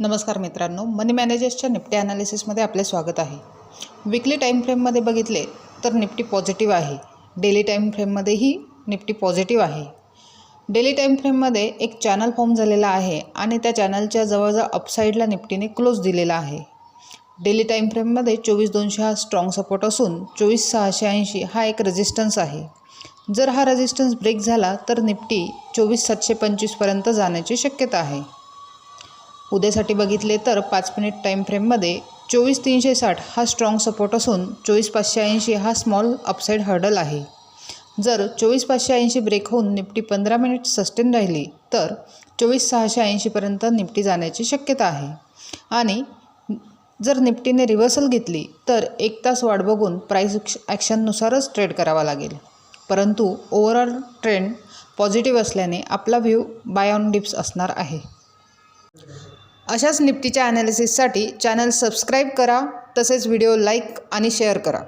नमस्कार मित्रांनो, मनी मॅनेजर्सच्या निफ्टी ॲनालिसिसमध्ये आपले स्वागत आहे। वीकली टाईम फ्रेममध्ये बघितले तर निफ्टी पॉझिटिव्ह आहे। डेली टाईम फ्रेममध्येही निफ्टी पॉझिटिव्ह आहे। डेली टाईम फ्रेममध्ये एक चॅनल फॉर्म झालेला आहे आणि त्या चॅनलच्या जवळजवळ अपसाईडला निफ्टीने क्लोज दिलेला आहे। डेली टाईम फ्रेममध्ये 24,200 हा स्ट्रॉंग सपोर्ट असून 24,680 हा एक रेजिस्टन्स आहे। जर हा रेजिस्टन्स ब्रेक झाला तर निफ्टी 24,725 पर्यंत जाण्याची शक्यता आहे। उद्यासाठी बघितले तर 5 मिनिट टाईम फ्रेममध्ये 24,360 हा स्ट्रॉंग सपोर्ट असून 24,580 हा स्मॉल अपसाईड हर्डल आहे। जर 24,580 ब्रेक होऊन निफ्टी 15 मिनिट सस्टेन राहिली तर 24,680 पर्यंत निफ्टी जाण्याची शक्यता आहे। आणि जर निफ्टीने रिव्हर्सल घेतली तर 1 तास वाट बघून प्राइस ॲक्शननुसारच ट्रेड करावा लागेल। परंतु ओव्हरऑल ट्रेंड पॉझिटिव्ह असल्याने आपला व्ह्यू बाय ऑन डिप्स असणार आहे। अशाच निफ्टीच्या ॲनालिसिससाठी चॅनल सबस्क्राईब करा, तसेच व्हिडिओ लाईक आणि शेअर करा।